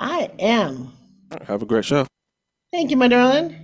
I am. All right, have a great show. Thank you, my darling.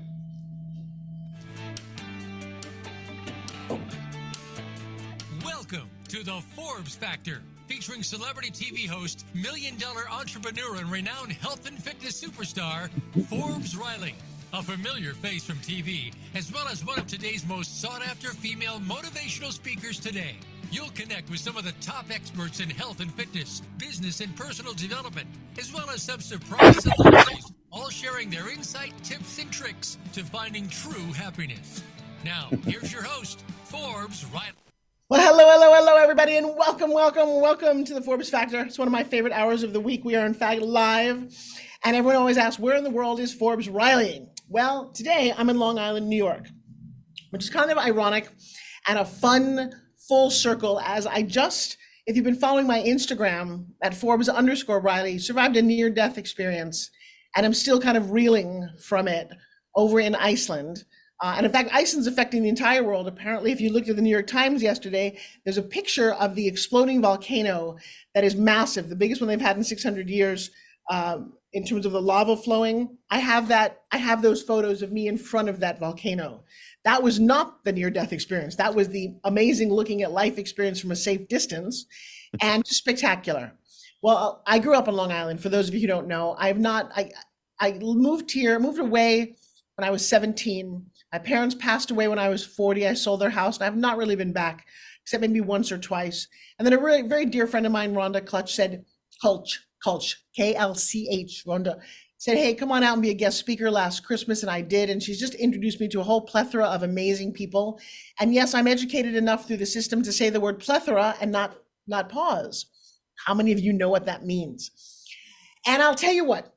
Welcome to the Forbes Factor, featuring celebrity TV host, million-dollar entrepreneur, and renowned health and fitness superstar, Forbes Riley. A familiar face from TV, as well as one of today's most sought-after female motivational speakers today. You'll connect with some of the top experts in health and fitness, business and personal development, as well as some surprise celebrities, all sharing their insight, tips, and tricks to finding true happiness. Now, here's your host, Forbes Riley. Well, hello, everybody, and welcome to the Forbes Factor. It's one of my favorite hours of the week. We are, in fact, live, and everyone always asks, where in the world is Forbes Riley? Well, today I'm in Long Island, New York, which is kind of ironic and a fun full circle as if you've been following my Instagram at Forbes_Riley, survived a near-death experience, and I'm still kind of reeling from it over in Iceland. And in fact, Iceland's affecting the entire world. Apparently, if you looked at the New York Times yesterday, there's a picture of the exploding volcano that is massive, the biggest one they've had in 600 years in terms of the lava flowing. I have those photos of me in front of that volcano. That was not the near-death experience. That was the amazing looking at life experience from a safe distance and spectacular. Well, I grew up on Long Island. For those of you who don't know, I moved away when I was 17. My parents passed away when I was 40. I sold their house, and I've not really been back, except maybe once or twice. And then a really very dear friend of mine, Rhonda Klutch, said, Kulch, K-L-C-H, Rhonda, said, hey, come on out and be a guest speaker last Christmas, and I did. And she's just introduced me to a whole plethora of amazing people. And yes, I'm educated enough through the system to say the word plethora and not pause. How many of you know what that means? And I'll tell you what.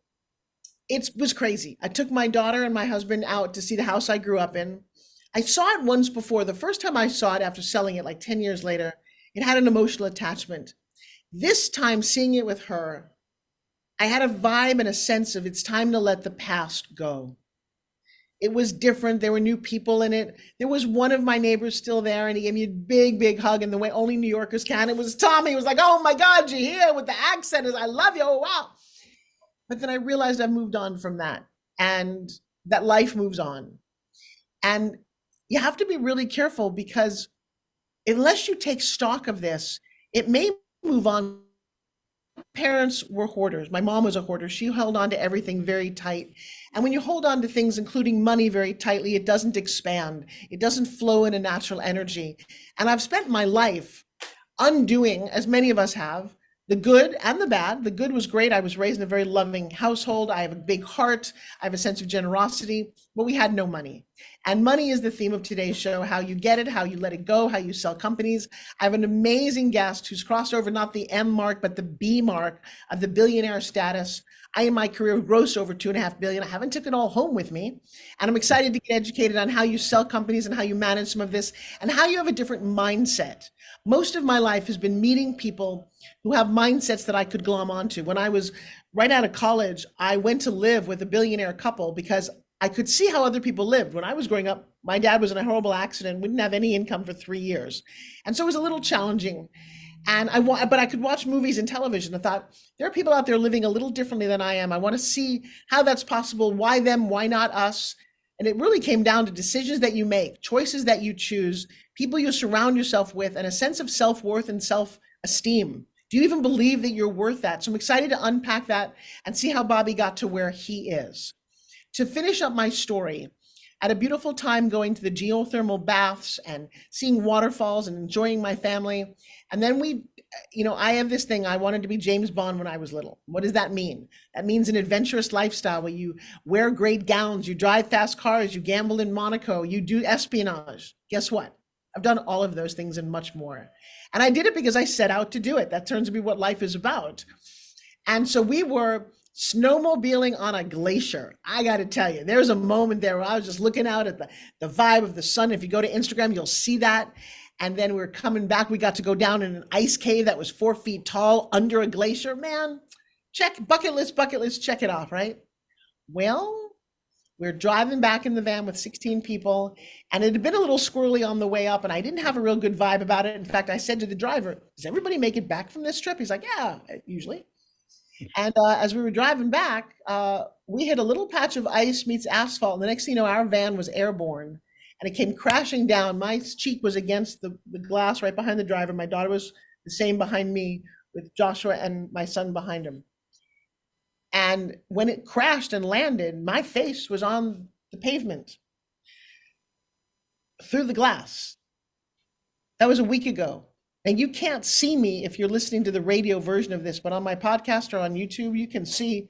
It was crazy. I took my daughter and my husband out to see the house I grew up in. I saw it once before. The first time I saw it after selling it like 10 years later, it had an emotional attachment. This time, seeing it with her, I had a vibe and a sense of it's time to let the past go. It was different. There were new people in it. There was one of my neighbors still there, and he gave me a big, big hug in the way only New Yorkers can. It was Tommy. He was like, oh my God, you're here with the accent. I love you. Oh, wow. But then I realized I've moved on from that, and that life moves on. And you have to be really careful, because unless you take stock of this, it may move on. Parents were hoarders. My mom was a hoarder. She held on to everything very tight. And when you hold on to things, including money, very tightly, it doesn't expand. It doesn't flow in a natural energy. And I've spent my life undoing, as many of us have, the good and the bad. The good was great. I was raised in a very loving household. I have a big heart. I have a sense of generosity, but we had no money. And money is the theme of today's show: how you get it, how you let it go, how you sell companies. I have an amazing guest who's crossed over not the M mark, but the B mark of the billionaire status. I, in my career, grossed over $2.5 billion. I haven't took it all home with me. And I'm excited to get educated on how you sell companies and how you manage some of this and how you have a different mindset. Most of my life has been meeting people who have mindsets that I could glom onto. When I was right out of college, I went to live with a billionaire couple because I could see how other people lived. When I was growing up, my dad was in a horrible accident, we didn't have any income for 3 years. And so it was a little challenging. But I could watch movies and television. I thought, there are people out there living a little differently than I am. I want to see how that's possible. Why them? Why not us? And it really came down to decisions that you make, choices that you choose, people you surround yourself with, and a sense of self-worth and self-esteem. Do you even believe that you're worth that? So I'm excited to unpack that and see how Bobby got to where he is. To finish up my story, at a beautiful time going to the geothermal baths and seeing waterfalls and enjoying my family. And then I have this thing, I wanted to be James Bond when I was little. What does that mean? That means an adventurous lifestyle where you wear great gowns, you drive fast cars, you gamble in Monaco, you do espionage. Guess what? I've done all of those things and much more. And I did it because I set out to do it. That turns to be what life is about. And so we were snowmobiling on a glacier. I got to tell you, there's a moment there where I was just looking out at the vibe of the sun. If you go to Instagram, you'll see that. And then we were coming back. We got to go down in an ice cave that was 4 feet tall under a glacier. Man, check, bucket list, check it off, right? Well, we're driving back in the van with 16 people, and it had been a little squirrely on the way up, and I didn't have a real good vibe about it. In fact, I said to the driver, does everybody make it back from this trip? He's like, yeah, usually. And as we were driving back, we hit a little patch of ice meets asphalt. And the next thing you know, our van was airborne and it came crashing down. My cheek was against the glass right behind the driver. My daughter was the same behind me with Joshua and my son behind him. And when it crashed and landed, my face was on the pavement through the glass. That was a week ago. And you can't see me if you're listening to the radio version of this, but on my podcast or on YouTube, you can see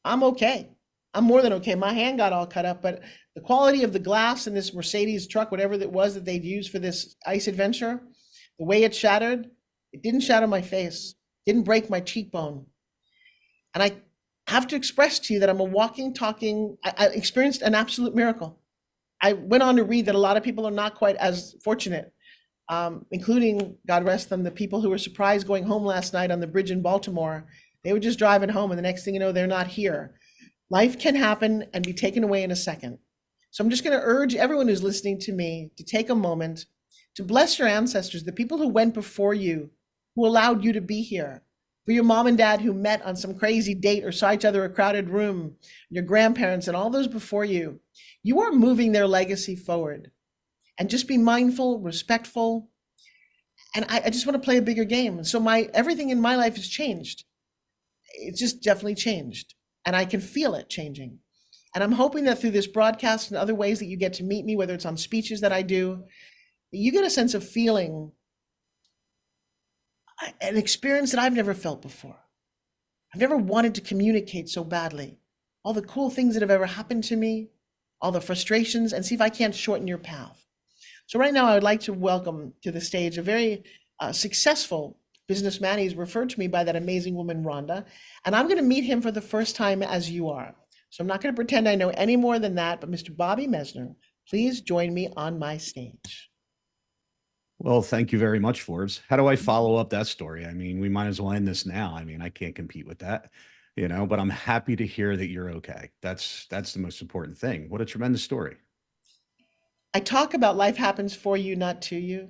I'm okay. I'm more than okay. My hand got all cut up, but the quality of the glass in this Mercedes truck, whatever that was that they'd used for this ice adventure, the way it shattered, it didn't shatter my face, didn't break my cheekbone. And I have to express to you that I'm a walking, talking, I experienced an absolute miracle. I went on to read that a lot of people are not quite as fortunate, including, God rest them, the people who were surprised going home last night on the bridge in Baltimore. They were just driving home, and the next thing you know, they're not here. Life can happen and be taken away in a second. So I'm just going to urge everyone who's listening to me to take a moment to bless your ancestors, the people who went before you, who allowed you to be here. For your mom and dad who met on some crazy date or saw each other in a crowded room, your grandparents and all those before you, you are moving their legacy forward. And just be mindful, respectful. And I just want to play a bigger game. And so everything in my life has changed. It's just definitely changed. And I can feel it changing. And I'm hoping that through this broadcast and other ways that you get to meet me, whether it's on speeches that I do, that you get a sense of feeling an experience that I've never felt before. I've never wanted to communicate so badly. All the cool things that have ever happened to me, all the frustrations, and see if I can't shorten your path. So right now I would like to welcome to the stage a very successful businessman. He's referred to me by that amazing woman, Rhonda, and I'm going to meet him for the first time as you are. So I'm not going to pretend I know any more than that, but Mr. Bobby Mesner, please join me on my stage. Well, thank you very much, Forbes. How do I follow up that story? I mean, we might as well end this now. I mean, I can't compete with that, but I'm happy to hear that you're okay. That's the most important thing. What a tremendous story. I talk about life happens for you, not to you,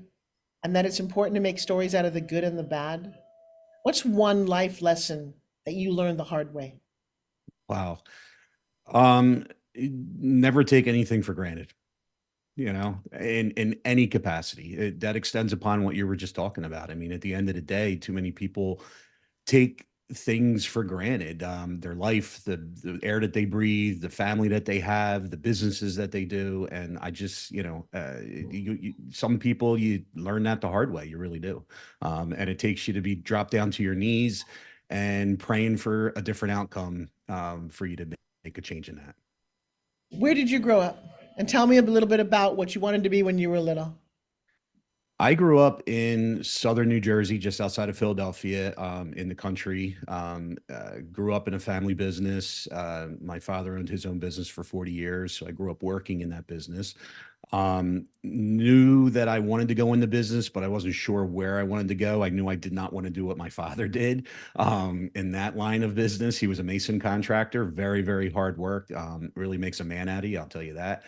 and that it's important to make stories out of the good and the bad. What's one life lesson that you learned the hard way? Wow. Never take anything for granted. In any capacity. That extends upon what you were just talking about. I mean, at the end of the day, too many people take things for granted. Their life, the air that they breathe, the family that they have, the businesses that they do. And I just, some people, you learn that the hard way. You really do. And it takes you to be dropped down to your knees and praying for a different outcome for you to make a change in that. Where did you grow up? And tell me a little bit about what you wanted to be when you were little. I grew up in southern New Jersey, just outside of Philadelphia, in the country. Grew up in a family business. My father owned his own business for 40 years, so I grew up working in that business. Knew that I wanted to go into business, but I wasn't sure where I wanted to go. I knew I did not want to do what my father did in that line of business. He was a mason contractor, very, very hard work, really makes a man out of you, I'll tell you that.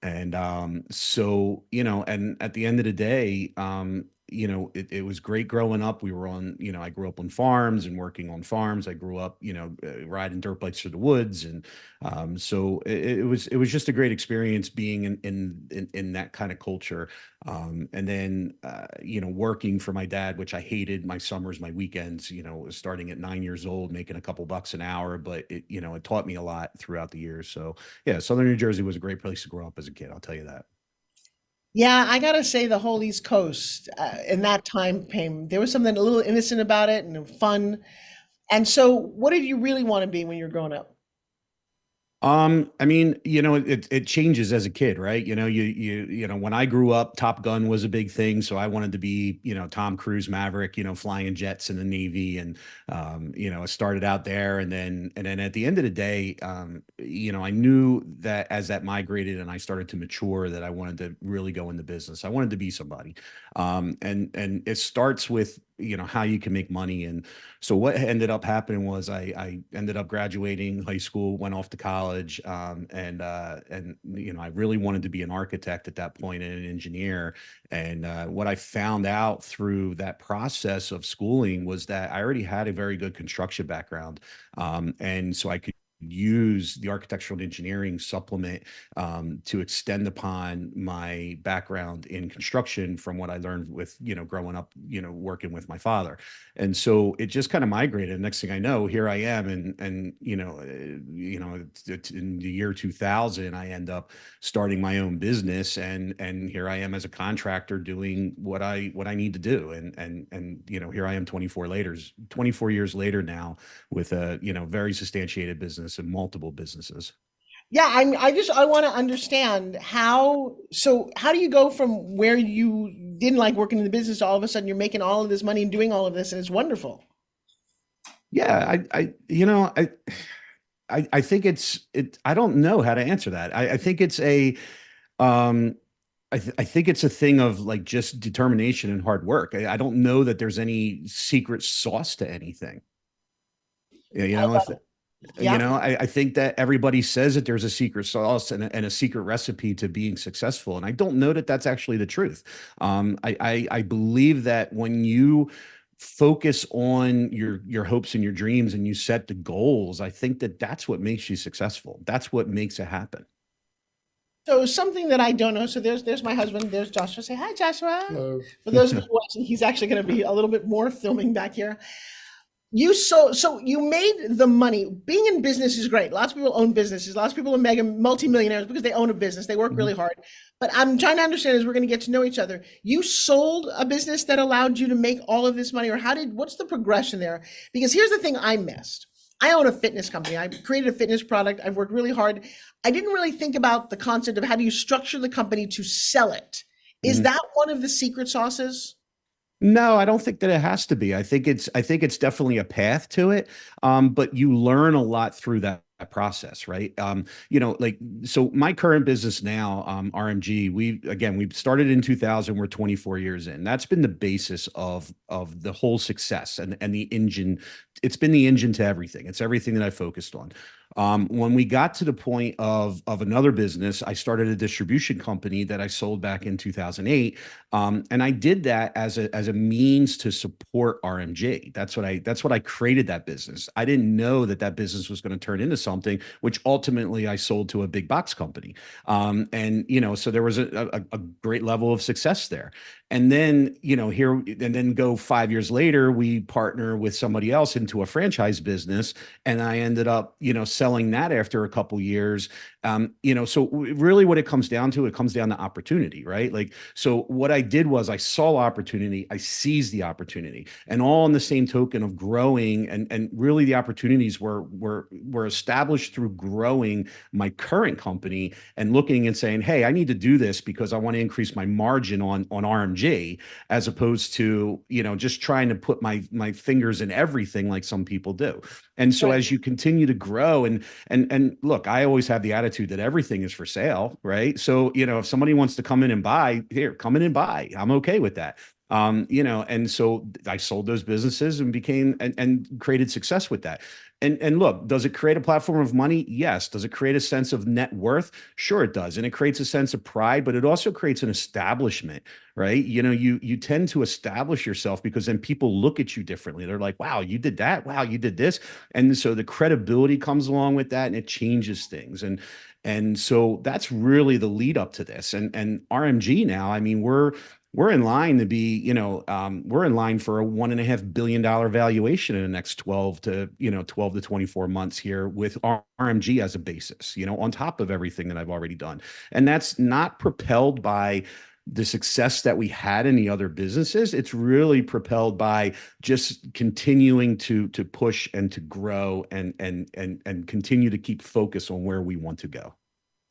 And so, and at the end of the day, it was great growing up. We were on, I grew up on farms and working on farms. I grew up, riding dirt bikes through the woods. And so it was just a great experience being in that kind of culture. And then, working for my dad, which I hated, my summers, my weekends, starting at 9 years old, making a couple bucks an hour, but it taught me a lot throughout the years. So yeah, Southern New Jersey was a great place to grow up as a kid. I'll tell you that. Yeah, I gotta say the whole East Coast in that time frame, there was something a little innocent about it and fun. And so what did you really want to be when you were growing up? I mean, it changes as a kid, right? When I grew up, Top Gun was a big thing. So I wanted to be, Tom Cruise Maverick, flying jets in the Navy. And, I started out there and then at the end of the day, I knew that as that migrated and I started to mature, that I wanted to really go into business. I wanted to be somebody. And it starts with how you can make money. And so what ended up happening was I ended up graduating high school, went off to college, and I really wanted to be an architect at that point and an engineer. And what I found out through that process of schooling was that I already had a very good construction background, and so I could use the architectural and engineering supplement to extend upon my background in construction from what I learned with, growing up, working with my father. And so it just kind of migrated. Next thing I know, here I am. And in the year 2000, I end up starting my own business, and here I am as a contractor doing what I need to do. And here I am 24 years later now with a, very substantiated business and multiple businesses. Yeah, I want to understand how do you go from where you didn't like working in the business to all of a sudden you're making all of this money and doing all of this and it's wonderful. Yeah, I think I don't know how to answer that. I think it's um, I think it's a thing of like just determination and hard work. I don't know that there's any secret sauce to anything. I love it. Yeah. I think that everybody says that there's a secret sauce and a secret recipe to being successful. And I don't know that that's actually the truth. I believe that when you focus on your hopes and your dreams and you set the goals, I think that that's what makes you successful. That's what makes it happen. So something that I don't know. So there's my husband. There's Joshua. Say hi, Joshua. Hello. For those of you watching, he's actually going to be a little bit more filming back here. So you made the money. Being in business is great. Lots of people own businesses. Lots of people are mega multimillionaires because they own a business. They work really hard. But I'm trying to understand as we're going to get to know each other. You sold a business that allowed you to make all of this money, or what's the progression there? Because here's the thing I missed. I own a fitness company. I created a fitness product. I've worked really hard. I didn't really think about the concept of how do you structure the company to sell it. Is that one of the secret sauces? No, I don't think that it has to be. I think it's definitely a path to it. But you learn a lot through that process, right? So my current business now, RMG, we started in 2000, we're 24 years in. That's been the basis of the whole success and the engine. It's been the engine to everything. It's everything that I focused on. When we got to the point of another business, I started a distribution company that I sold back in 2008. And I did that as a means to support RMG. That's what I created that business. I didn't know that business was going to turn into something, which ultimately I sold to a big box company. So there was a great level of success there. And then, go 5 years later, we partner with somebody else into a franchise business. And I ended up, selling that after a couple years. So really what it comes down to opportunity, right? Like, so what I did was I saw opportunity, I seized the opportunity, and all in the same token of growing. And really the opportunities were established through growing my current company and looking and saying, hey, I need to do this because I want to increase my margin on RMG, as opposed to, just trying to put my fingers in everything like some people do. And so as you continue to grow and look, I always have the attitude that everything is for sale, right? So, if somebody wants to come in and buy, come in and buy. I'm okay with that. And so I sold those businesses and became and created success with that. And look, does it create a platform of money? Yes. Does it create a sense of net worth? Sure, it does. And it creates a sense of pride, but it also creates an establishment, right? You tend to establish yourself because then people look at you differently. They're like, wow, you did that. Wow, you did this. And so the credibility comes along with that, and it changes things. And so that's really the lead up to this. And RMG now, I mean, we're in line to be, we're in line for a $1.5 billion valuation in the next 12 to 24 months here with RMG as a basis, on top of everything that I've already done. And that's not propelled by the success that we had in the other businesses. It's really propelled by just continuing to push and to grow and continue to keep focus on where we want to go.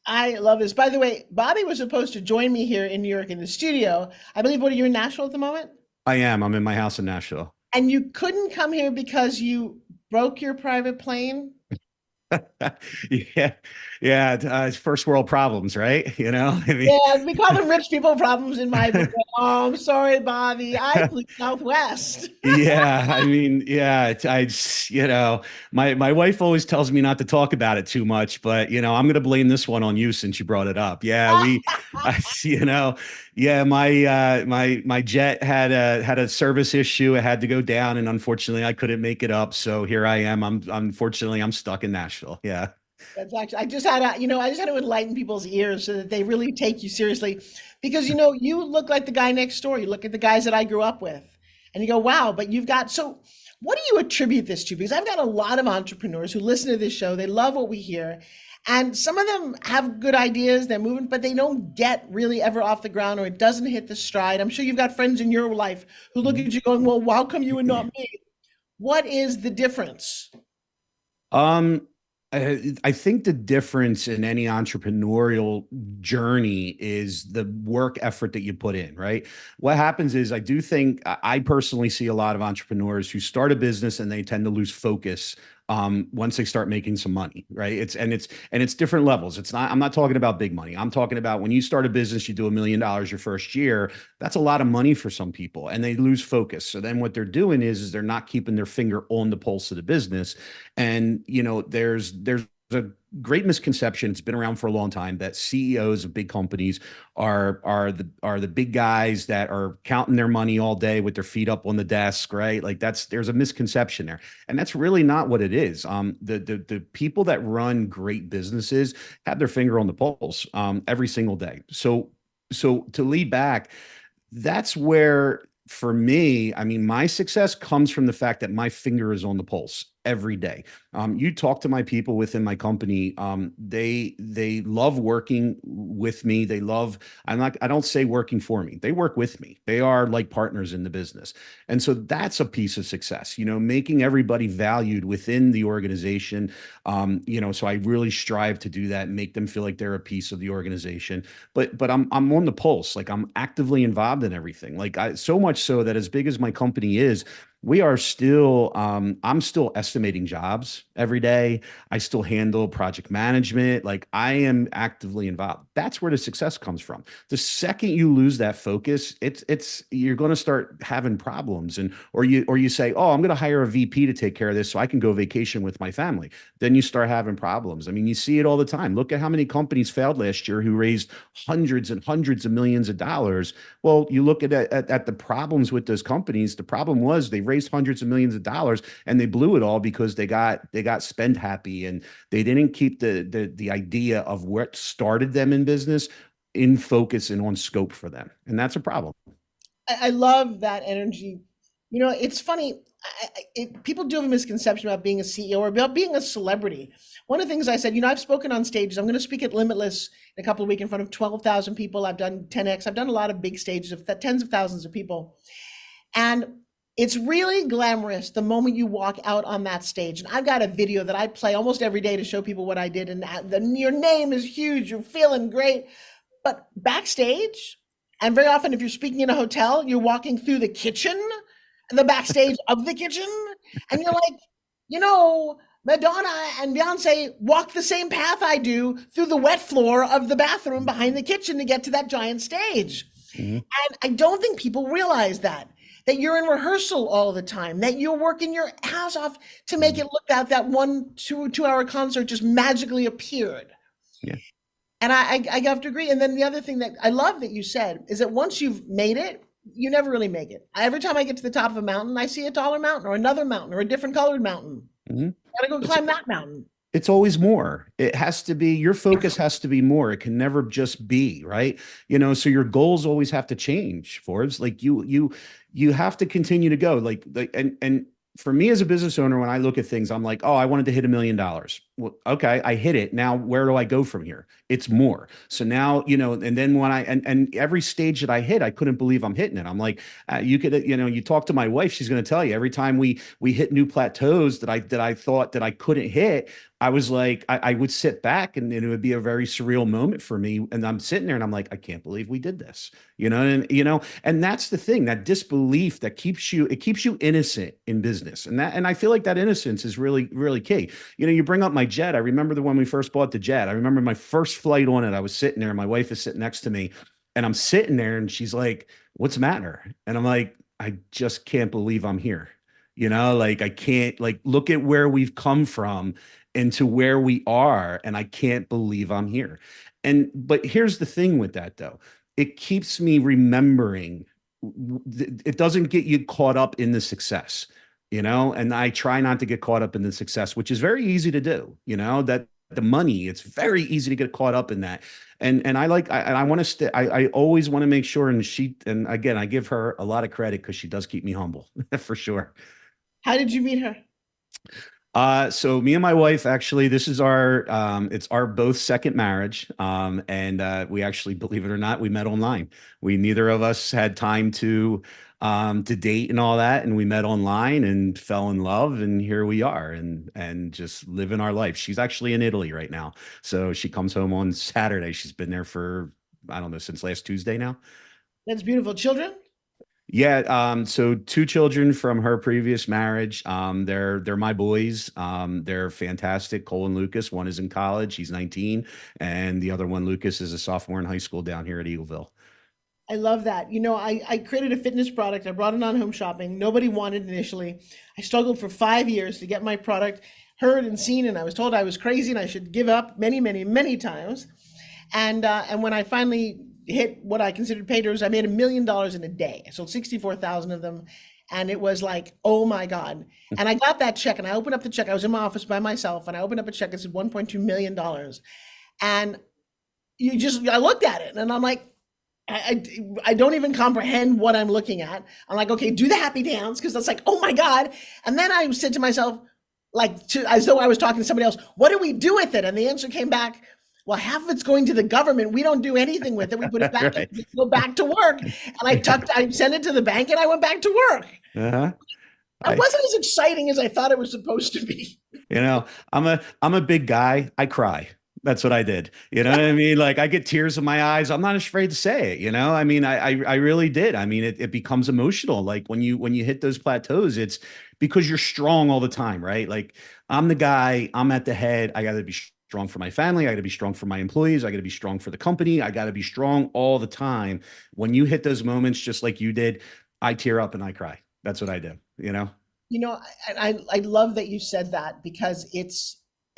I love this. By the way, Bobby was supposed to join me here in New York in the studio. I believe, what are you in Nashville at the moment? I am. I'm in my house in Nashville. And you couldn't come here because you broke your private plane? Yeah. Yeah. It's first world problems, right? I mean, Yeah, we call them rich people problems in my book. Oh, I'm sorry, Bobby. I flew Southwest. yeah, I mean, yeah, my wife always tells me not to talk about it too much, but I'm going to blame this one on you since you brought it up. Yeah, I, you know, yeah, my jet had a service issue. It had to go down, and unfortunately, I couldn't make it up. So here I am. Unfortunately, I'm stuck in Nashville. Yeah. That's actually, I just had to enlighten people's ears so that they really take you seriously. Because, you look like the guy next door. You look at the guys that I grew up with and you go, wow, but so what do you attribute this to? Because I've got a lot of entrepreneurs who listen to this show. They love what we hear. And some of them have good ideas, they're moving, but they don't get really ever off the ground, or it doesn't hit the stride. I'm sure you've got friends in your life who look at you going, well, how come you and not me? What is the difference? Um, I think the difference in any entrepreneurial journey is the work effort that you put in, right? What happens is I do think I personally see a lot of entrepreneurs who start a business and they tend to lose focus once they start making some money, right? It's different levels. I'm not talking about big money. I'm talking about when you start a business, you do $1 million your first year. That's a lot of money for some people, and they lose focus. So then what they're doing is they're not keeping their finger on the pulse of the business. And there's a great misconception. It's been around for a long time that CEOs of big companies are the big guys that are counting their money all day with their feet up on the desk, right? Like there's a misconception there, and that's really not what it is. The people that run great businesses have their finger on the pulse every single day. So to lead back, that's where, for me, I mean, my success comes from the fact that my finger is on the pulse every day. You talk to my people within my company. They love working with me. I don't say working for me. They work with me. They are like partners in the business. And so that's a piece of success, making everybody valued within the organization. So I really strive to do that and make them feel like they're a piece of the organization. But I'm on the pulse. Like, I'm actively involved in everything. So much so that as big as my company is, we are still, I'm still estimating jobs every day. I still handle project management. Like, I am actively involved. That's where the success comes from. The second you lose that focus, you're going to start having problems. Or you say, oh, I'm going to hire a VP to take care of this so I can go vacation with my family. Then you start having problems. I mean, you see it all the time. Look at how many companies failed last year who raised hundreds and hundreds of millions of dollars. Well, you look at the problems with those companies. The problem was they raised hundreds of millions of dollars and they blew it all because they got spend happy, and they didn't keep the idea of what started them in business in focus and on scope for them. And that's a problem. I love that energy. It's funny. People do have a misconception about being a CEO or about being a celebrity. One of the things I said, I've spoken on stages. I'm going to speak at Limitless in a couple of weeks in front of 12,000 people. I've done 10X. I've done a lot of big stages of tens of thousands of people. And it's really glamorous the moment you walk out on that stage. And I've got a video that I play almost every day to show people what I did. And your name is huge. You're feeling great. But backstage, and very often if you're speaking in a hotel, you're walking through the kitchen, the backstage of the kitchen. And you're like, Madonna and Beyonce walk the same path I do through the wet floor of the bathroom behind the kitchen to get to that giant stage. Mm-hmm. And I don't think people realize that you're in rehearsal all the time, that you're working your ass off to make it look that 2 hour concert just magically appeared. Yeah. And I have to agree. And then the other thing that I love that you said is that once you've made it, you never really make it. Every time I get to the top of a mountain, I see a taller mountain or another mountain or a different colored mountain. Mm-hmm. Gotta go climb that mountain. It's always more. It has to be, your focus has to be more. It can never just be, right? So your goals always have to change, Forbes. Like you have to continue to go and for me as a business owner, when I look at things, I'm like, oh, I wanted to hit $1 million. Well, okay, I hit it. Now, where do I go from here? It's more. So now, and then when and every stage that I hit, I couldn't believe I'm hitting it. I'm like, you talk to my wife, she's going to tell you every time we hit new plateaus that I thought that I couldn't hit, I was like, I would sit back and it would be a very surreal moment for me. And I'm sitting there and I'm like, I can't believe we did this, and that's the thing, that disbelief that keeps you innocent in business. And I feel like that innocence is really, really key. You bring up my jet. I remember the when we first bought the jet. I remember my first flight on it. I was sitting there, my wife is sitting next to me, and I'm sitting there, and she's like, "What's the matter?" And I'm like, "I just can't believe I'm here." Like I can't, like, look at where we've come from and to where we are, and I can't believe I'm here. But here's the thing with that though. It keeps me remembering, it doesn't get you caught up in the success, and I try not to get caught up in the success, which is very easy to do, that the money, it's very easy to get caught up in that. And I want to I always want to make sure, and again, I give her a lot of credit because she does keep me humble for sure. How did you meet her? So me and my wife, actually, this is it's our both second marriage. And we actually, believe it or not, we met online. Neither of us had time to date and all that. And we met online and fell in love, and here we are, and just living our life. She's actually in Italy right now. So she comes home on Saturday. She's been there for, I don't know, since last Tuesday now. That's beautiful. Children? Yeah, so two children from her previous marriage. They're my boys. They're fantastic. Cole and Lucas. One is in college, he's 19, and the other one, Lucas, is a sophomore in high school down here at Eagleville. I love that. I created a fitness product. I brought it on Home Shopping. Nobody wanted it initially. I struggled for 5 years to get my product heard and seen, and I was told I was crazy and I should give up many, many, many times. And when I finally hit what I considered pay dirt, I made $1 million in a day. I sold 64,000 of them. And it was like, oh my God. And I got that check, and I opened up the check. I was in my office by myself, and I opened up a check. It said $1.2 million. And I looked at it, and I'm like, I don't even comprehend what I'm looking at. I'm like, okay, do the happy dance, because that's like, oh my God. And then I said to myself, as though I was talking to somebody else, what do we do with it? And the answer came back, well, half of it's going to the government. We don't do anything with it. We put it back, right. Go back to work. And I sent it to the bank, and I went back to work. Uh-huh. It wasn't as exciting as I thought it was supposed to be. I'm a big guy. I cry. That's what I did. You know what I mean? Like, I get tears in my eyes. I'm not afraid to say it. I mean, I really did. I mean, it becomes emotional. Like when you hit those plateaus, it's because you're strong all the time, right? Like, I'm the guy, I'm at the head. I got to be strong for my family. I got to be strong for my employees. I got to be strong for the company. I got to be strong all the time. When you hit those moments, just like you did, I tear up and I cry. That's what I do. I love that you said that, because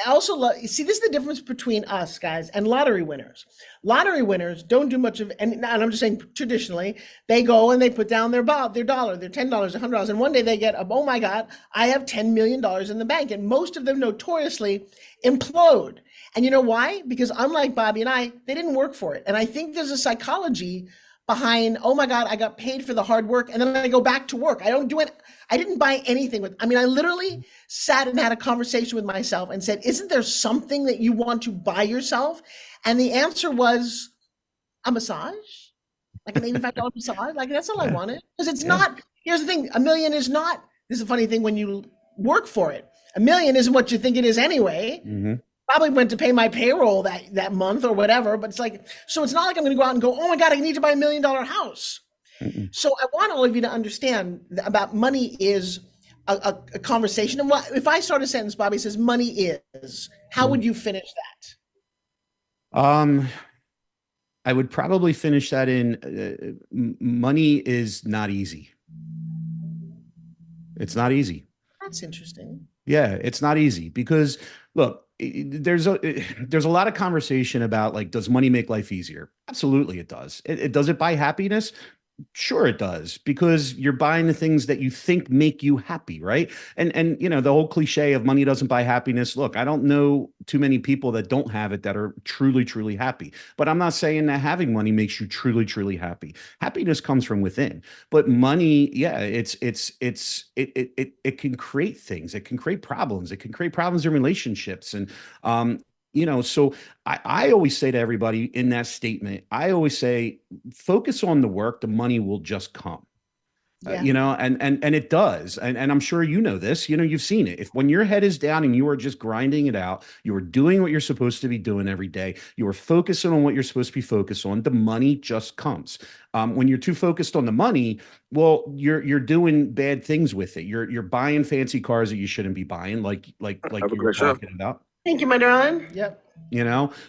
I also love, see, this is the difference between us guys and lottery winners. Lottery winners don't do much of, and I'm just saying, traditionally, they go and they put down their dollar, their $10, $100, and one day they get, oh my God, I have $10 million in the bank. And most of them notoriously implode. And you know why? Because unlike Bobby and I, they didn't work for it. And I think there's a psychology behind, oh my God, I got paid for the hard work, and then I go back to work. I don't do it. I didn't buy anything I literally sat and had a conversation with myself and said, isn't there something that you want to buy yourself? And the answer was a massage, like an $85 massage. Like, that's all I wanted. Because it's not, here's the thing, $1 million is not, this is a funny thing when you work for it. $1 million isn't what you think it is anyway. Mm-hmm. Probably went to pay my payroll that month or whatever, but it's like, so it's not like I'm going to go out and go, oh my God, I need to buy $1 million house. Mm-mm. So I want all of you to understand about money is a conversation. And if I start a sentence, Bobby says, money is, how would you finish that? I would probably finish that in, money is not easy. It's not easy. That's interesting. Yeah, it's not easy because, look, there's a lot of conversation about, like, does money make life easier? Absolutely, it does. It does it buy happiness? Sure, it does, because you're buying the things that you think make you happy, right? And the whole cliche of money doesn't buy happiness. Look, I don't know too many people that don't have it that are truly, truly happy. But I'm not saying that having money makes you truly, truly happy. Happiness comes from within. But money, yeah, it can create things. It can create problems. It can create problems in relationships. And so I always say to everybody in that statement, I always say, focus on the work, the money will just come. Yeah. And it does. And I'm sure this, you've seen it. If when your head is down and you are just grinding it out, you are doing what you're supposed to be doing every day, you are focusing on what you're supposed to be focused on, the money just comes. When you're too focused on the money, well, you're doing bad things with it. You're buying fancy cars that you shouldn't be buying, like you were talking about. Thank you, my darling. Yep.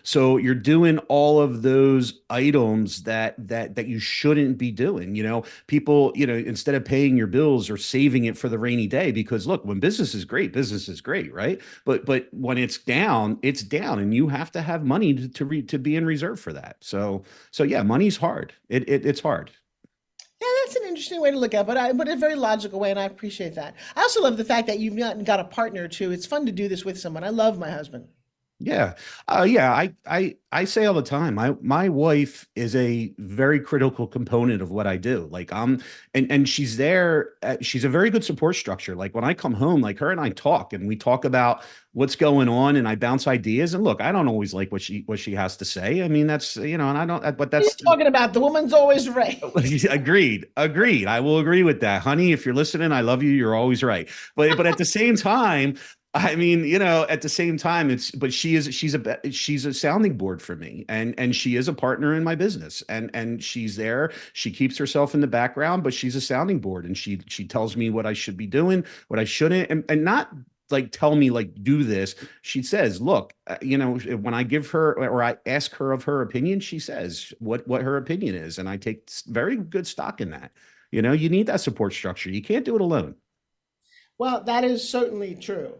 So you're doing all of those items that you shouldn't be doing. People, instead of paying your bills or saving it for the rainy day, because look, when business is great, right? But when it's down, and you have to have money to be in reserve for that. So yeah, money's hard. It's hard. Yeah, that's an interesting way to look at it, but a very logical way, and I appreciate that. I also love the fact that you've not got a partner too. It's fun to do this with someone. I love my husband. Yeah. Yeah. I say all the time, my wife is a very critical component of what I do. Like and she's there. She's a very good support structure. Like when I come home, like her and I talk, and we talk about what's going on, and I bounce ideas. And look, I don't always like what she has to say. I mean, that's, and I don't, but What are you that's talking about? The woman's always right. agreed. I will agree with that. Honey, if you're listening, I love you. You're always right. But at the same time, I mean, at the same time, but she's a sounding board for me, and she is a partner in my business, and she's there. She keeps herself in the background, but she's a sounding board, and she tells me what I should be doing, what I shouldn't, and not like tell me like do this. She says, look, when I give her, or I ask her of her opinion, she says what her opinion is, and I take very good stock in that. You need that support structure. You can't do it alone. Well, that is certainly true.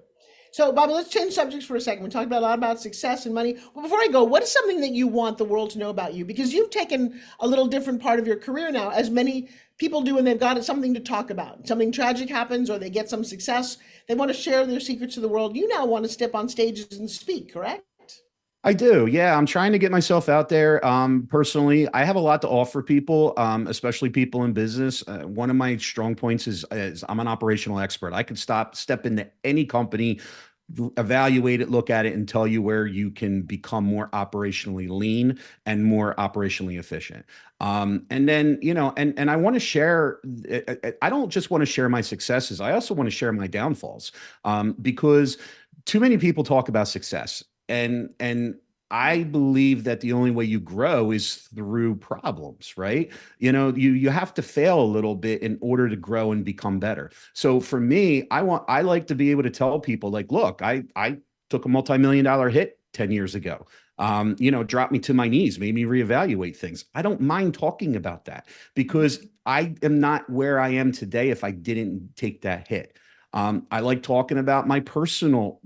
So, Bobby, let's change subjects for a second. We talked about a lot about success and money. Well, before I go, what is something that you want the world to know about you? Because you've taken a little different part of your career now, as many people do when they've got something to talk about. Something tragic happens or they get some success. They want to share their secrets to the world. You now want to step on stages and speak, correct? I do. Yeah. I'm trying to get myself out there. Personally, I have a lot to offer people, especially people in business. One of my strong points is I'm an operational expert. I could step into any company, evaluate it, look at it, and tell you where you can become more operationally lean and more operationally efficient. And then, and I want to share, I don't just want to share my successes. I also want to share my downfalls, because too many people talk about success, and I believe that the only way you grow is through problems, right? You have to fail a little bit in order to grow and become better. So for me, I like to be able to tell people like, look, I took a multi-million-dollar hit 10 years ago. Dropped me to my knees, made me reevaluate things. I don't mind talking about that, because I am not where I am today if I didn't take that hit. I like talking about my personal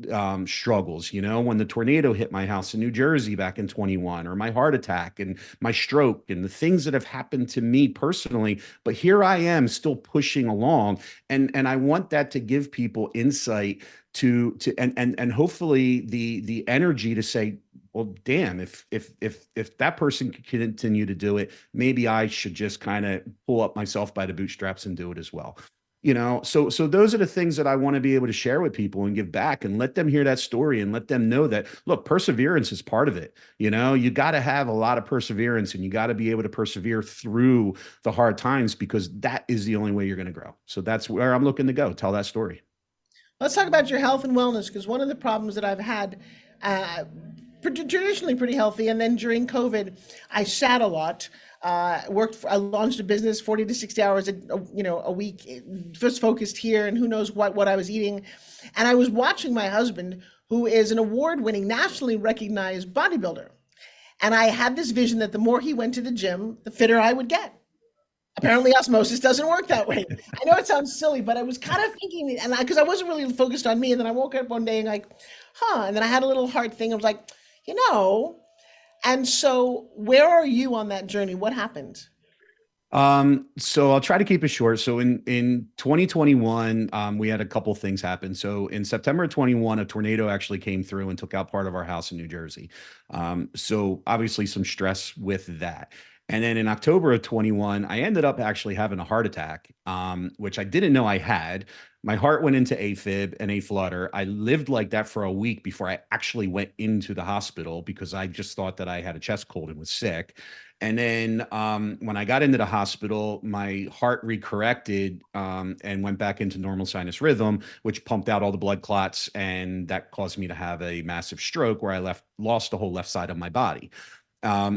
struggles, when the tornado hit my house in New Jersey back in 21, or my heart attack and my stroke and the things that have happened to me personally. But here I am still pushing along. And I want that to give people insight and hopefully the energy to say, well, damn, if that person can continue to do it, maybe I should just kind of pull up myself by the bootstraps and do it as well. So those are the things that I want to be able to share with people and give back, and let them hear that story, and let them know that, look, perseverance is part of it. You got to have a lot of perseverance, and you got to be able to persevere through the hard times, because that is the only way you're going to grow. So that's where I'm looking to go. Tell that story. Let's talk about your health and wellness, because one of the problems that I've had, traditionally pretty healthy, and then during COVID, I sat a lot. I launched a business 40 to 60 hours a week, just focused here, and who knows what I was eating. And I was watching my husband, who is an award-winning, nationally recognized bodybuilder. And I had this vision that the more he went to the gym, the fitter I would get. Apparently osmosis doesn't work that way. I know it sounds silly, but I was kind of thinking, and because I wasn't really focused on me, and then I woke up one day and like, and then I had a little heart thing. I was like, and so where are you on that journey? What happened? So I'll try to keep it short. So in 2021, we had a couple things happen. So in September of 21, a tornado actually came through and took out part of our house in New Jersey. So obviously some stress with that. And then in October of 21, I ended up actually having a heart attack, which I didn't know I had. My heart went into AFib and a flutter. I lived like that for a week before I actually went into the hospital, because I just thought that I had a chest cold and was sick. And then when I got into the hospital, my heart recorrected and went back into normal sinus rhythm, which pumped out all the blood clots. And that caused me to have a massive stroke where I lost the whole left side of my body.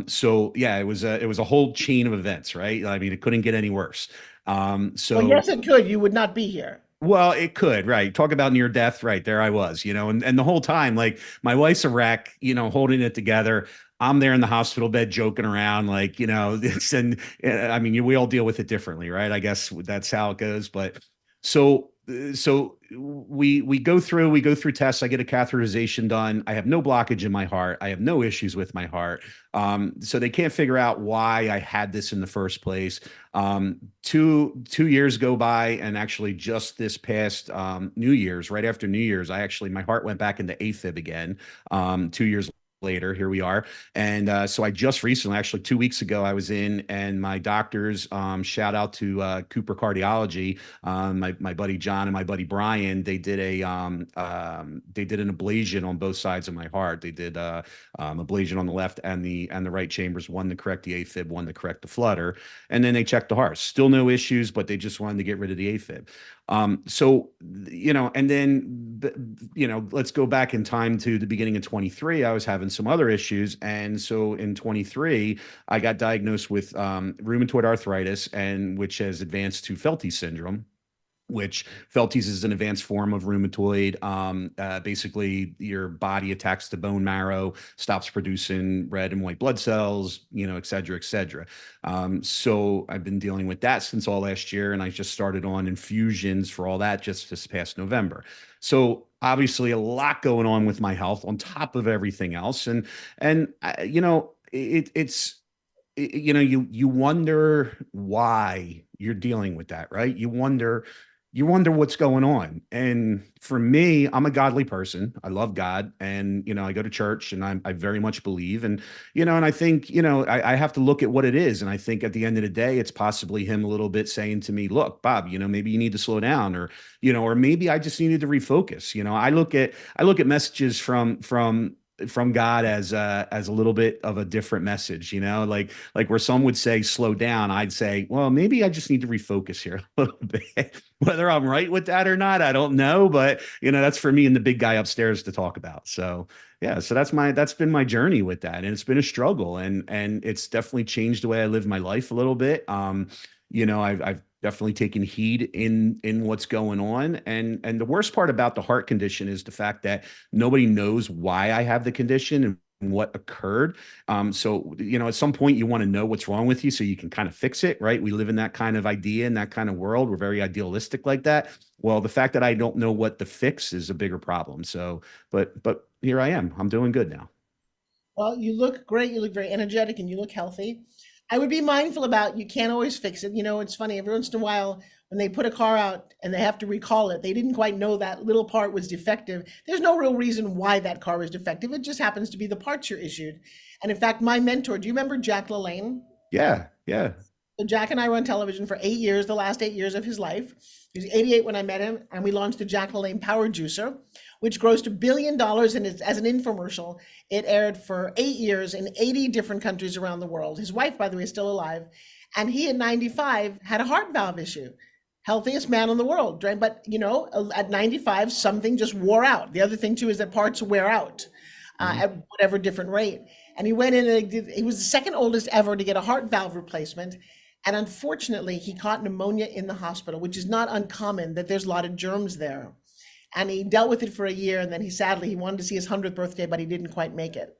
So yeah, it was a whole chain of events, right? I mean, it couldn't get any worse. Well, yes, it could. You would not be here. Well, it could, right? Talk about near death, right? There I was, and the whole time, like my wife's a wreck, holding it together. I'm there in the hospital bed joking around, like, I mean, we all deal with it differently, right? I guess that's how it goes. But so we go through tests. I get a catheterization done. I have no blockage in my heart. I have no issues with my heart. So they can't figure out why I had this in the first place. 2 years go by, and actually just this past New Year's, right after New Year's, my heart went back into AFib again. 2 years later, here we are. And so I just recently, actually 2 weeks ago, I was in, and my doctors, shout out to Cooper Cardiology, my buddy John and my buddy Brian, they did an ablation on both sides of my heart. They did ablation on the left and the right chambers, one to correct the AFib, one to correct the flutter, and then they checked the heart. Still no issues, but they just wanted to get rid of the AFib. And then, let's go back in time to the beginning of 23. I was having some other issues. And so in 23, I got diagnosed with rheumatoid arthritis, and which has advanced to Felty syndrome, which Felties is an advanced form of rheumatoid. Basically, your body attacks the bone marrow, stops producing red and white blood cells, et cetera, et cetera. So I've been dealing with that since all last year, and I just started on infusions for all that just this past November. So obviously a lot going on with my health on top of everything else. You wonder why you're dealing with that, right? You wonder what's going on. And for me, I'm a godly person. I love God, and I go to church, and I very much believe. And I think I have to look at what it is. And I think at the end of the day, it's possibly him a little bit saying to me, "Look, Bob, maybe you need to slow down," or maybe I just needed to refocus. I look at messages from God as a little bit of a different message, like where some would say slow down, I'd say, well, maybe I just need to refocus here a little bit. Whether I'm right with that or not, I don't know, but that's for me and the big guy upstairs to talk about. So yeah, so that's been my journey with that, and it's been a struggle, and it's definitely changed the way I live my life a little bit. I've definitely taken heed in what's going on. And the worst part about the heart condition is the fact that nobody knows why I have the condition and what occurred. So, at some point you want to know what's wrong with you so you can kind of fix it, right? We live in that kind of idea, in that kind of world. We're very idealistic like that. Well, the fact that I don't know what the fix is a bigger problem. So, but here I am. I'm doing good now. Well, you look great. You look very energetic, and you look healthy. I would be mindful about, you can't always fix it. It's funny, every once in a while when they put a car out and they have to recall it, they didn't quite know that little part was defective. There's no real reason why that car was defective. It just happens to be the parts you're issued. And in fact, my mentor, do you remember Jack LaLanne? Yeah. Yeah. So Jack and I were on television for 8 years, the last 8 years of his life. He was 88 when I met him, and we launched the Jack LaLanne Power Juicer, which grossed $1 billion. And as an infomercial, it aired for 8 years in 80 different countries around the world. His wife, by the way, is still alive. And he, at 95, had a heart valve issue. Healthiest man in the world, right? But, at 95, something just wore out. The other thing, too, is that parts wear out at whatever different rate. And he went in and he was the second oldest ever to get a heart valve replacement. And unfortunately, he caught pneumonia in the hospital, which is not uncommon, that there's a lot of germs there. And he dealt with it for a year, and then he wanted to see his 100th birthday, but he didn't quite make it.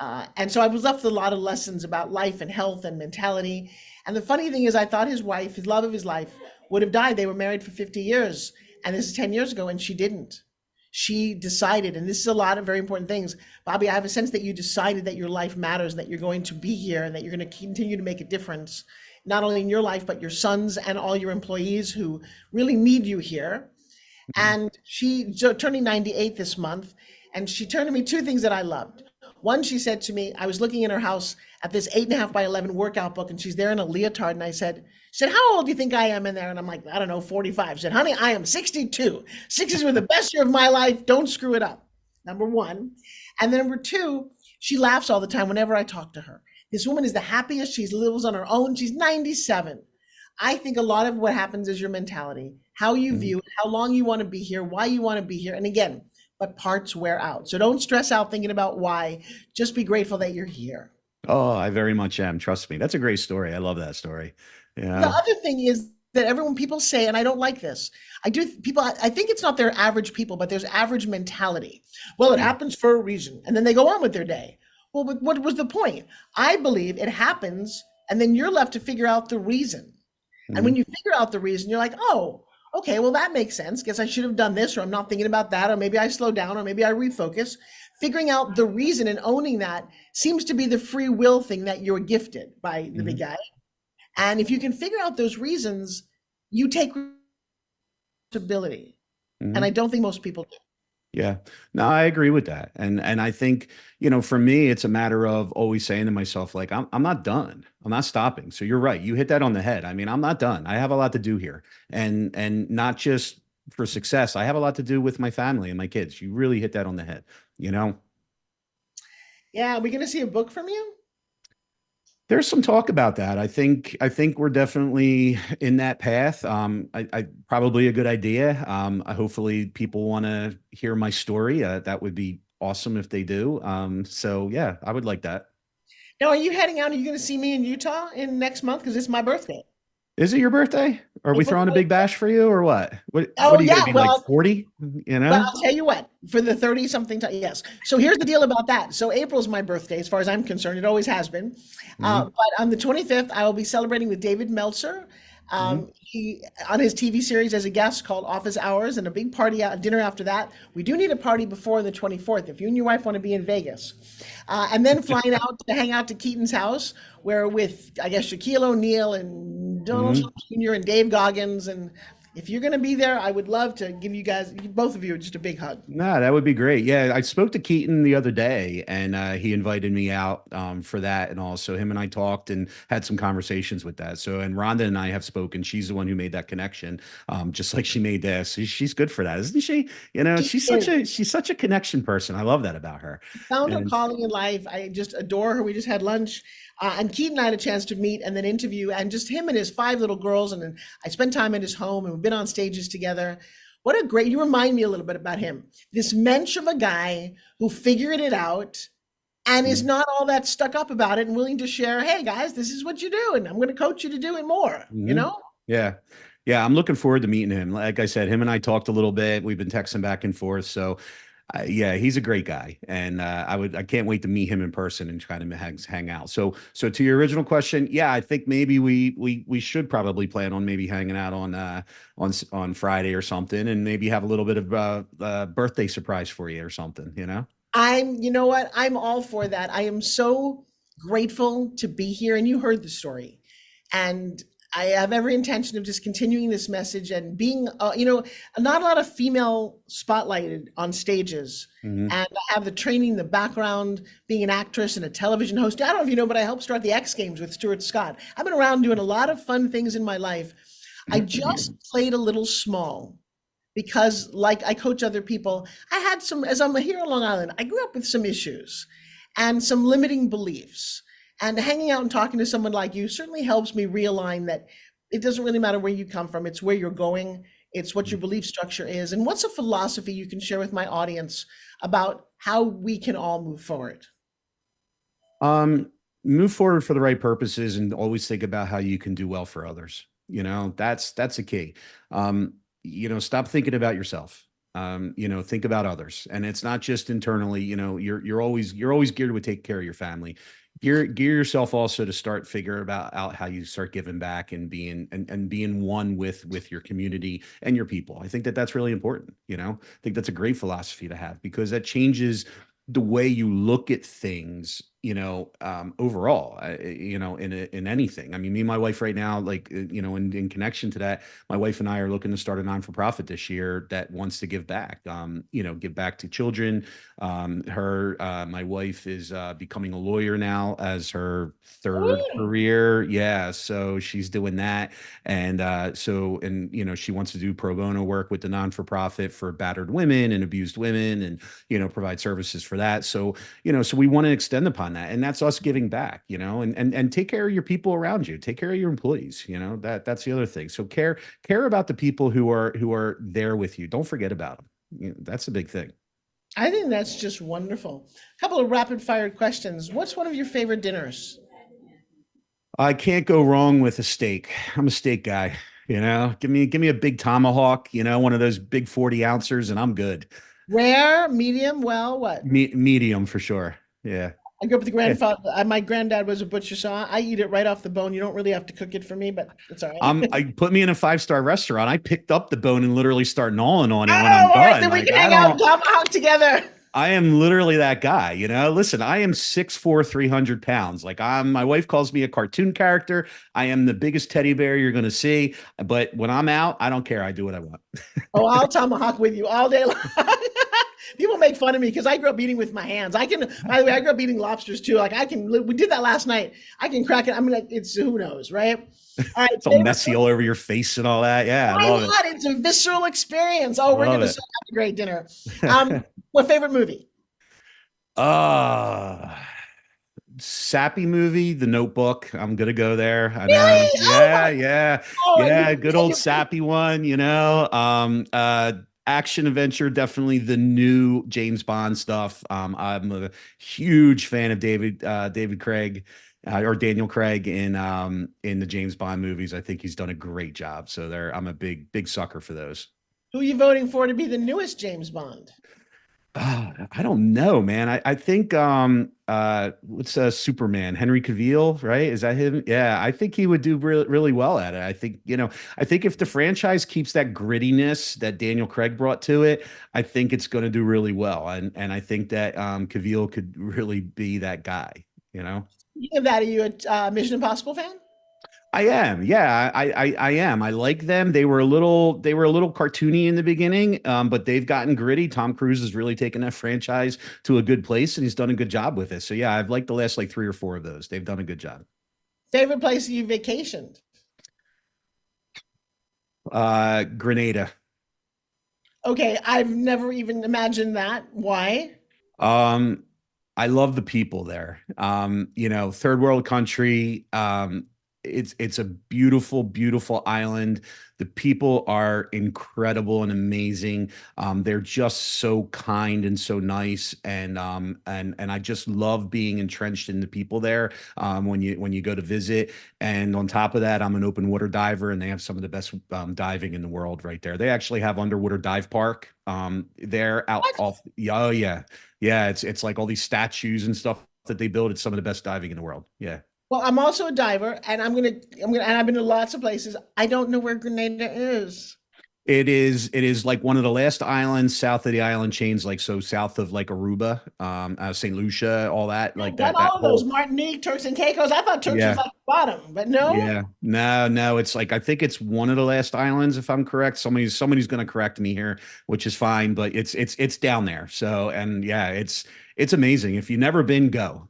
And so I was left with a lot of lessons about life and health and mentality. And the funny thing is, I thought his wife, his love of his life, would have died. They were married for 50 years, and this is 10 years ago, and she didn't. She decided, and this is a lot of very important things. Bobby, I have a sense that you decided that your life matters, and that you're going to be here, and that you're going to continue to make a difference, not only in your life, but your sons and all your employees who really need you here. And she turning 98 this month, and she turned to me two things that I loved. One, she said to me, I was looking in her house at this 8.5 by 11 workout book, and she's there in a leotard, and she said, how old do you think I am in there? And I'm like, I don't know, 45. She said, honey, I am 62. 60s were the best year of my life. Don't screw it up. Number one. And then number two, she laughs all the time whenever I talk to her. This woman is the happiest. She lives on her own. She's 97. I think a lot of what happens is your mentality, how you view it, how long you want to be here, why you want to be here. And again, but parts wear out. So don't stress out thinking about why. Just be grateful that you're here. Oh, I very much am. Trust me. That's a great story. I love that story. The Yeah. other thing is that everyone people say, and I don't like this. I think it's not their average people, but there's average mentality. Well, it happens for a reason. And then they go on with their day. Well, but what was the point? I believe it happens, and then you're left to figure out the reason. And when Mhm. you figure out the reason, you're like, oh, okay, well, that makes sense. Guess I should have done this, or I'm not thinking about that, or maybe I slow down, or maybe I refocus. Figuring out the reason and owning that seems to be the free will thing that you're gifted by the big Mhm. guy. And if you can figure out those reasons, you take responsibility. And I Mhm. don't think most people do. Yeah. No, I agree with that. And I think, for me, it's a matter of always saying to myself, like, I'm not done. I'm not stopping. So you're right. You hit that on the head. I mean, I'm not done. I have a lot to do here. And not just for success. I have a lot to do with my family and my kids. You really hit that on the head, you know? Yeah, are we going to see a book from you? There's some talk about that. I think we're definitely in that path. I probably a good idea. Hopefully people want to hear my story. That would be awesome if they do. So yeah, I would like that. Now, are you heading out? Are you going to see me in Utah in next month? Because it's my birthday. Is it your birthday? Are we April throwing a big 25th. bash for you or what? What Oh, are you going yeah. to be like Well, 40? I'll tell you what, for the 30 something time, yes. So here's the deal about that. So April's my birthday, as far as I'm concerned. It always has been. Hmm. But on the 25th, I will be celebrating with David Meltzer. Hmm. He on his TV series as a guest called Office Hours, and a big party out dinner after that. We do need a party before the 24th if you and your wife want to be in Vegas. And then flying out to hang out to Keaton's house, where with, I guess, Shaquille O'Neal and Donald Hmm. Trump Jr. and Dave Goggins. And if you're going to be there, I would love to give you guys, both of you, just a big hug. No, that would be great. Yeah, I spoke to Keaton the other day, and he invited me out for that, and also him and I talked and had some conversations with that. So, and Rhonda and I have spoken. She's the one who made that connection, just like she made this. She's good for that, isn't she? She is. She's such a connection person. I love that about her. Found her And calling in life. I just adore her. We just had lunch. And Keaton and I had a chance to meet and then interview, and just him and his 5 little girls. And then I spent time in his home, and we've been on stages together. What a great, you remind me a little bit about him. This mensch of a guy who figured it out and is not all that stuck up about it and willing to share, hey guys, this is what you do, and I'm going to coach you to do it more, you Mhm. know? Yeah. Yeah, I'm looking forward to meeting him. Like I said, him and I talked a little bit. We've been texting back and forth. So, yeah, he's a great guy, and I can't wait to meet him in person and try to hang out. So to your original question, yeah, I think maybe we should probably plan on maybe hanging out on Friday or something, and maybe have a little bit of birthday surprise for you or something. You know what? I'm all for that. I am so grateful to be here. And you heard the story. And I have every intention of just continuing this message and being, not a lot of female spotlighted on stages. Hmm. And I have the training, the background, being an actress and a television host. I don't know if you know, but I helped start the X Games with Stuart Scott. I've been around doing a lot of fun things in my life. I just played a little small because, like I coach other people, I had some, as I'm here on Long Island, I grew up with some issues and some limiting beliefs. And hanging out and talking to someone like you certainly helps me realign that it doesn't really matter where you come from, it's where you're going, it's what your belief structure is. And what's a philosophy you can share with my audience about how we can all move forward? Um, Move forward for the right purposes and always think about how you can do well for others. That's a key. Stop thinking about yourself. Think about others. And it's not just internally, you're always geared to take care of your family. Gear yourself also to start figure about out how you start giving back and being one with your community and your people. I think that that's really important. I think that's a great philosophy to have because that changes the way you look at things, overall, in anything. I mean, me and my wife right now, like, in connection to that, my wife and I are looking to start a non-for-profit this year that wants to give back, give back to children. My wife is becoming a lawyer now as her third Mm. career. Yeah. So she's doing that. And she wants to do pro bono work with the non-for-profit for battered women and abused women and, provide services for that. So we want to extend upon that. And that's us giving back, and take care of your people around you, take care of your employees, that's the other thing. So care about the people who are there with you. Don't forget about them. That's a big thing. I think that's just wonderful. A couple of rapid fire questions. What's one of your favorite dinners? I can't go wrong with a steak. I'm a steak guy. Give me a big tomahawk, one of those big 40 ounces, and I'm good. Rare, medium, well, what? Medium for sure. Yeah. I grew up with a Yeah. grandfather. My granddad was a butcher, so I eat it right off the bone. You don't really have to cook it for me, but it's all right. I put me in a 5-star restaurant. I picked up the bone and literally start gnawing on it when I'm Oh, all right, done. then we Like can I hang out don't, tomahawk together. I am literally that guy, Listen, I am 6'4", 300 pounds. Like my wife calls me a cartoon character. I am the biggest teddy bear you're going to see. But when I'm out, I don't care. I do what I want. Oh, I'll tomahawk with you all day long. People make fun of me because I grew up eating with my hands. By the way, I grew up eating lobsters too. Like we did that last night. I can crack it. I mean, it's who knows, right? All right. It's all messy all over your face and all that. Yeah, I Why love not? It's a visceral experience. Oh, we're Love going to it. have a great dinner. What favorite movie? Uh, Sappy movie, The Notebook. I'm gonna go there. I know. Really? Oh Yeah, my yeah, God. yeah. Good old sappy one. Action adventure. Definitely the new James Bond stuff. I'm a huge fan of David Craig. Or Daniel Craig in the James Bond movies. I think he's done a great job. So I'm a big sucker for those. Who are you voting for to be the newest James Bond? I don't know, man. I think what's Superman, Henry Cavill, right? Is that him? Yeah, I think he would do really well at it. I think if the franchise keeps that grittiness that Daniel Craig brought to it, I think it's going to do really well. And I think that Cavill could really be that guy. Speaking of that, are you a Mission Impossible fan? I am. Yeah, I am. I like them. They were a little cartoony in the beginning, but they've gotten gritty. Tom Cruise has really taken that franchise to a good place, and he's done a good job with it. So yeah, I've liked the last like 3 or 4 of those. They've done a good job. Favorite place you vacationed? Grenada. Okay, I've never even imagined that. Why? Um, I love the people there. Third world country. It's a beautiful island. The people are incredible and amazing. They're just so kind and so nice, and I just love being entrenched in the people there. When you go to visit, and on top of that, I'm an open water diver, and they have some of the best diving in the world right there. They actually have underwater dive park there out What? off. Oh yeah, yeah. It's like all these statues and stuff that they build. It's some of the best diving in the world. Yeah. Well, I'm also a diver, and and I've been to lots of places. I don't know where Grenada is. It is like one of the last islands south of the island chains, like so south of like Aruba, St. Lucia, all that, Yeah, like got that all of those whole. Martinique, Turks and Caicos. I thought Turks was Yeah. like the bottom, but no. Yeah. No, it's like I think it's one of the last islands, if I'm correct. Somebody's gonna correct me here, which is fine, but it's down there. So, and yeah, it's amazing. If you've never been, go.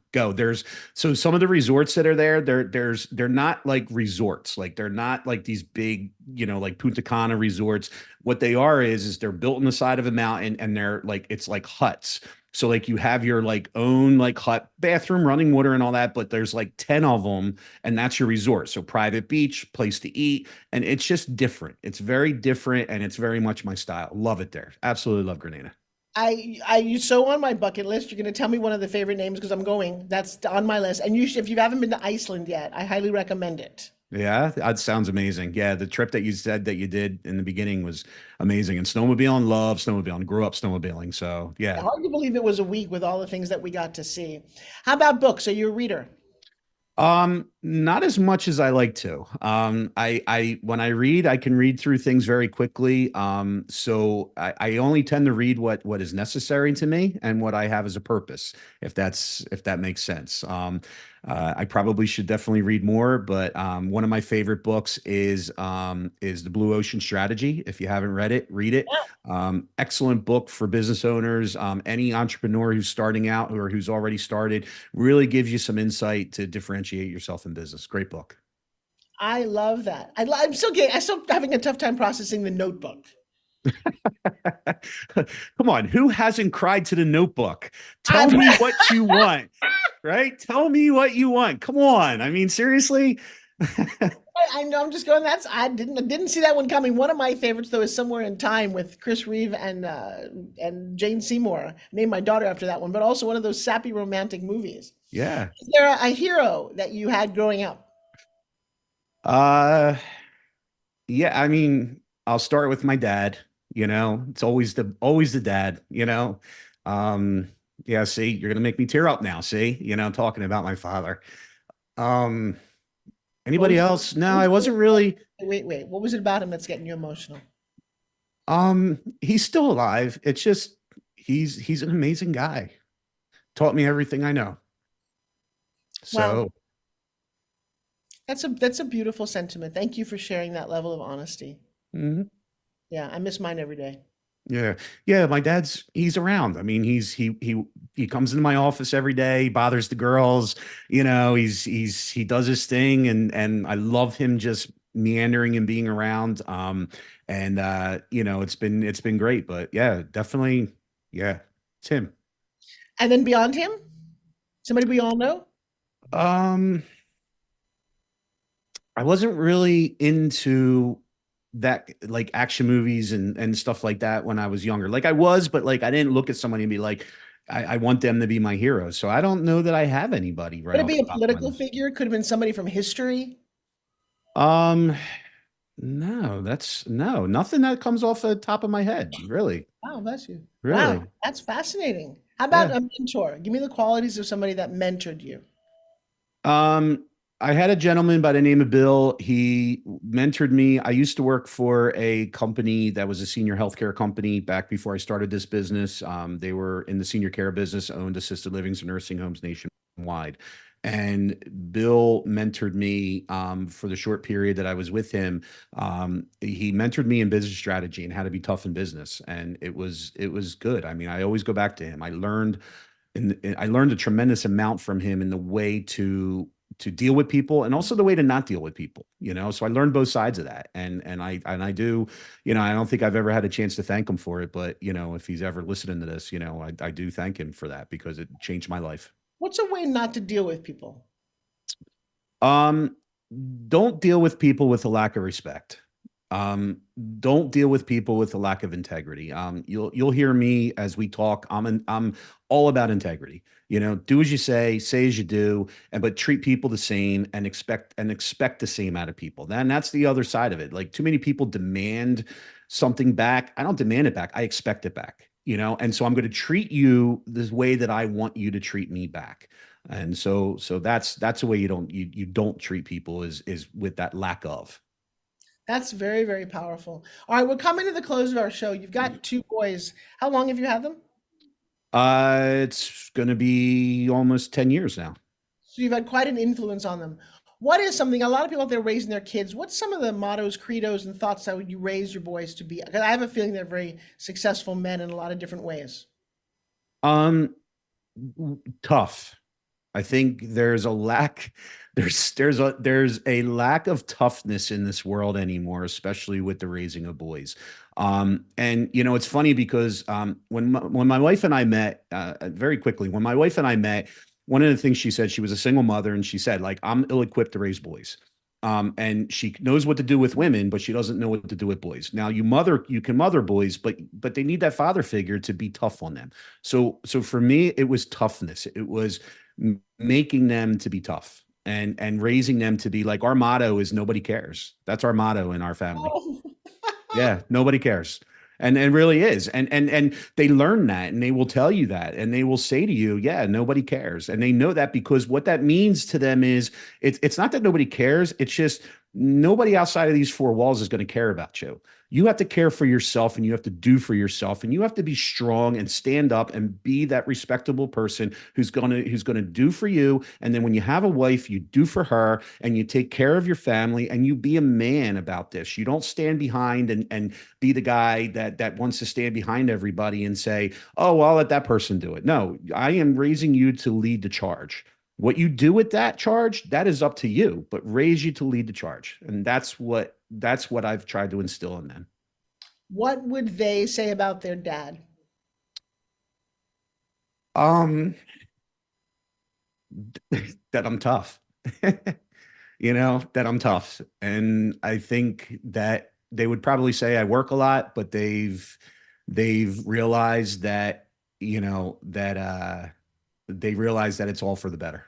So some of the resorts that are there, they're not like resorts, like they're not like these big, like Punta Cana resorts. What they are is they're built on the side of a mountain, and they're like it's like huts. So like you have your like own like hut, bathroom, running water and all that, but there's like 10 of them, and that's your resort. So private beach, place to eat, and it's just different. It's very different, and it's very much my style. Love it there. Absolutely love Grenada. You so on my bucket list. You're going to tell me one of the favorite names because I'm going. That's on my list. And if you haven't been to Iceland yet, I highly recommend it. Yeah, that sounds amazing. Yeah, the trip that you said that you did in the beginning was amazing. And snowmobiling, love snowmobiling, grew up snowmobiling. So yeah. Hard to believe it was a week with all the things that we got to see. How about books? Are you a reader? Not as much as I like to. When I read, I can read through things very quickly. So I only tend to read what is necessary to me and what I have as a purpose, if that makes sense. I probably should definitely read more, but one of my favorite books is The Blue Ocean Strategy. If you haven't read it, read it. Excellent book for business owners. Any entrepreneur who's starting out or who's already started, really gives you some insight to differentiate yourself in business. Great book. I love that. I'm still having a tough time processing The Notebook. Come on, who hasn't cried to The Notebook? Tell I'm- me what you want, right? Tell me what you want. Come on. I mean, seriously. I know. I'm just going. I didn't see that one coming. One of my favorites though is Somewhere in Time with Chris Reeve and Jane Seymour. I named my daughter after that one, but also one of those sappy romantic movies. Yeah. Is there a hero that you had growing up? Uh, Yeah, I mean, I'll start with my dad, it's always the dad, Um, yeah, see, you're gonna make me tear up now, see, talking about my father. Um, What Anybody was else? No, what I was wasn't really. wait. What was it about him that's getting you emotional? He's still alive. It's just he's an amazing guy. Taught me everything I know. Wow, So, that's a beautiful sentiment. Thank you for sharing that level of honesty. mhm. Yeah, I miss mine every day. Yeah. Yeah, my dad's he's around. I mean, he comes into my office every day, bothers the girls, he does his thing and I love him just meandering and being around. And it's been great, but yeah, definitely yeah, it's him. And then beyond him, somebody we all know. Um I wasn't really into that like action movies and stuff like that when I was younger. Like I was, but like I didn't look at somebody and be like, I want them to be my hero. So I don't know that I have anybody right Could it off be the a top of my political head. figure? Could have been somebody from history. Um, no, that's no, nothing that comes off the top of my head. Really, Wow, bless you. Wow, really. that's fascinating. How about Yeah. a mentor? Give me the qualities of somebody that mentored you. Um, I had a gentleman by the name of Bill. He mentored me. I used to work for a company that was a senior healthcare company back before I started this business. They were in the senior care business, owned assisted livings and nursing homes nationwide. And Bill mentored me for the short period that I was with him. He mentored me in business strategy and how to be tough in business, and it was good. I mean, I always go back to him. I learned a tremendous amount from him in the way to deal with people and also the way to not deal with people, so I learned both sides of that, and I do, I don't think I've ever had a chance to thank him for it, but if he's ever listening to this, I do thank him for that because it changed my life. What's a way not to deal with people? um don't deal with people with a lack of respect. Um, don't deal with people with a lack of integrity. You'll hear me as we talk. I'm all about integrity. Do as you say as you do, and but treat people the same and expect the same out of people. Then that's the other side of it. Like too many people demand something back. I don't demand it back. I expect it back. And so I'm going to treat you the way that I want you to treat me back. And so that's the way you don't treat people is with that lack of. That's very, very powerful. All right, we're coming to the close of our show. You've got two boys. How long have you had them? It's gonna be almost 10 years now. So you've had quite an influence on them. What is something a lot of people out there raising their kids? What's some of the mottos, credos, and thoughts that you raise your boys to be? Because I have a feeling they're very successful men in a lot of different ways. Um, Tough. I think there's a lack of toughness in this world anymore, especially with the raising of boys. And it's funny because when my wife and I met, very quickly, when my wife and I met, one of the things she said, she was a single mother, and she said, like, I'm ill-equipped to raise boys. And she knows what to do with women, but she doesn't know what to do with boys. Now, you can mother boys, but they need that father figure to be tough on them. So for me, it was toughness. It was making them to be tough and raising them to be like, our motto is nobody cares. That's our motto in our family. Oh, Yeah, nobody cares. And it really is. And they learn that and they will tell you that and they will say to you, yeah, nobody cares. And they know that because what that means to them is it's not that nobody cares, it's just nobody outside of these four walls is going to care about you. You have to care for yourself and you have to do for yourself and you have to be strong and stand up and be that respectable person who's going to do for you. And then when you have a wife, you do for her and you take care of your family and you be a man about this. You don't stand behind and be the guy that wants to stand behind everybody and say, "Oh, I'll let that person do it." No, I am raising you to lead the charge. What you do with that charge, that is up to you, but raise you to lead the charge. And that's what I've tried to instill in them. what would they say about their dad? Um, that I'm tough. That I'm tough. And I think that they would probably say I work a lot, but they've realized that, that they realize that it's all for the better.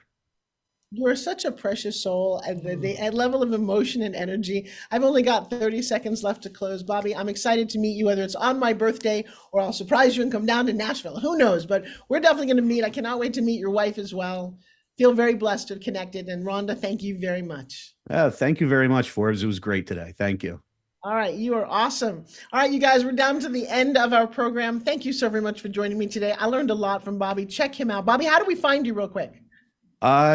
You are such a precious soul, and the level of emotion and energy. I've only got 30 seconds left to close. Bobby, I'm excited to meet you, whether it's on my birthday or I'll surprise you and come down to Nashville. Who knows? But we're definitely going to meet. I cannot wait to meet your wife as well. Feel very blessed to have connected. And Rhonda, thank you very much. Thank you very much, Forbes. It was great today. Thank you. All right, you are awesome. All right, you guys, we're down to the end of our program. Thank you so very much for joining me today. I learned a lot from Bobby. Check him out. Bobby, how do we find you real quick?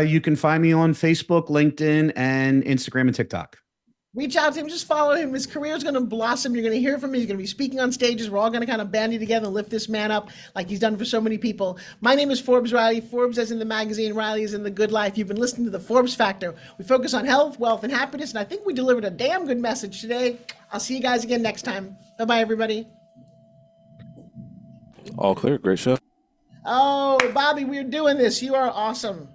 You can find me on Facebook, LinkedIn, and Instagram and TikTok. Reach out to him, just follow him. His career is going to blossom. You're going to hear from him. He's going to be speaking on stages. We're all going to kind of bandy together and lift this man up like he's done for so many people. My name is Forbes Riley. Forbes as in the magazine, Riley is in the good life. You've been listening to the Forbes Factor. We focus on health, wealth, and happiness, and I think we delivered a damn good message today. I'll see you guys again next time. Bye-bye, everybody. All clear. Great show. Oh, Bobby, we're doing this. You are awesome.